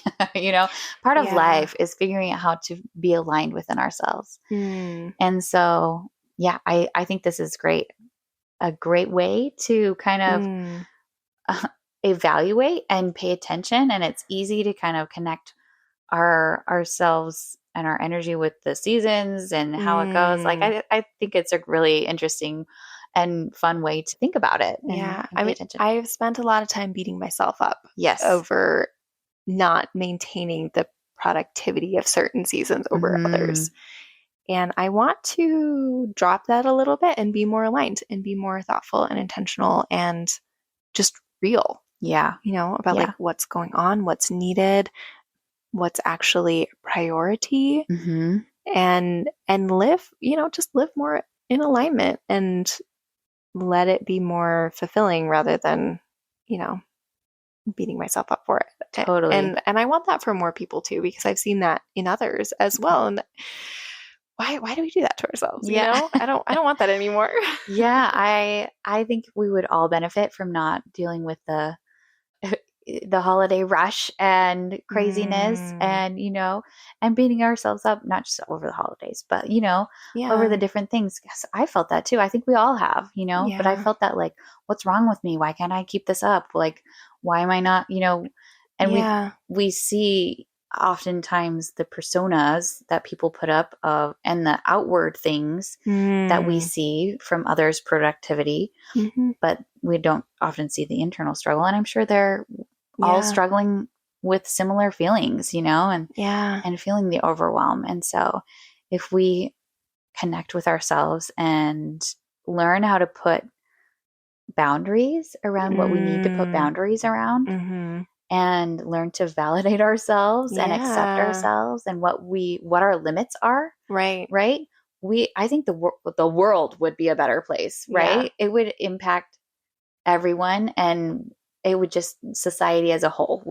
Part of Yeah. life is figuring out how to be aligned within ourselves. Mm. And so, yeah, I think this is great. A great way to kind of Mm. evaluate and pay attention. And it's easy to kind of connect ourselves and our energy with the seasons and how it goes. Like, Mm. I think it's a really interesting and fun way to think about it Yeah. and I pay mean, attention. I've spent a lot of time beating myself up Yes. over not maintaining the productivity of certain seasons over Mm-hmm. others. And I want to drop that a little bit and be more aligned and be more thoughtful and intentional and just real, Yeah. about Yeah. like what's going on, what's needed, what's actually a priority Mm-hmm. and live, just live more in alignment and let it be more fulfilling rather than, you know, beating myself up for it. Totally. And I want that for more people too because I've seen that in others as well. And why do we do that to ourselves? You Yeah. know, I don't want that anymore. Yeah, I think we would all benefit from not dealing with the holiday rush and craziness Mm, and, and beating ourselves up, not just over the holidays, but, over the yeah, different things. 'Cause I felt that too. I think we all have, but I yeah, felt that like, what's wrong with me? Why can't I keep this up? Like, why am I not? And yeah. we see oftentimes the personas that people put up of and the outward things that we Mm, see from others' productivity, hmm. but we don't often see the internal struggle. And I'm sure they're all Yeah, struggling with similar feelings, yeah. and feeling the overwhelm. And so if we connect with ourselves and learn how to put boundaries around what we need to put Mm, boundaries around hmm. and learn to validate ourselves and accept Yeah, ourselves and what our limits are, right. right? I think the world would be a better place, Yeah, right? It would impact everyone, and it would just society as a whole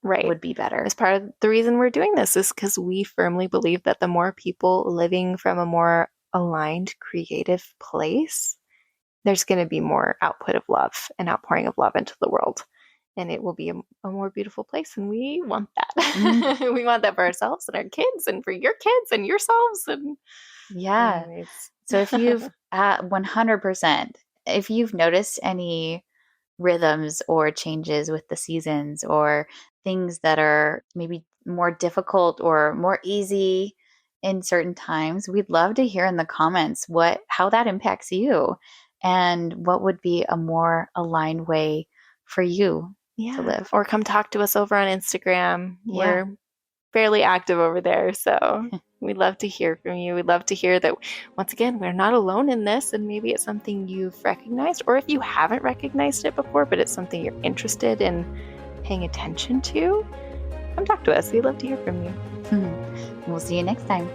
right. would be better. As part of the reason we're doing this is because we firmly believe that the more people living from a more aligned, creative place, there's going to be more output of love and outpouring of love into the world. And it will be a more beautiful place. And we want Mm, that. We want that for ourselves and our kids and for your kids and yourselves. And, yeah. anyways, So if you've 100%, if you've noticed any rhythms or changes with the seasons or things that are maybe more difficult or more easy in certain times, we'd love to hear in the comments how that impacts you and what would be a more aligned way for you to yeah. live. Or come talk to us over on Instagram. Yeah. We're fairly active over there. So we'd love to hear from you. We'd love to hear that, once again, we're not alone in this. And maybe it's something you've recognized, or if you haven't recognized it before, but it's something you're interested in paying attention to, come talk to us. We'd love to hear from you. We'll see you next time.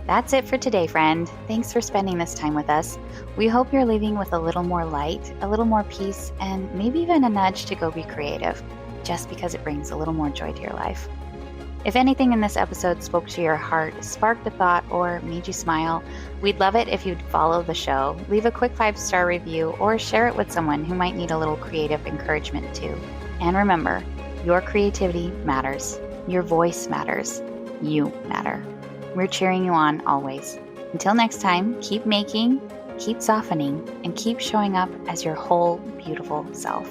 That's it for today, friend. Thanks for spending this time with us. We hope you're leaving with a little more light, a little more peace, and maybe even a nudge to go be creative, just because it brings a little more joy to your life. If anything in this episode spoke to your heart, sparked a thought, or made you smile, we'd love it if you'd follow the show, leave a quick 5-star review, or share it with someone who might need a little creative encouragement too. And remember, your creativity matters. Your voice matters. You matter. We're cheering you on always. Until next time, keep making, keep softening, and keep showing up as your whole beautiful self.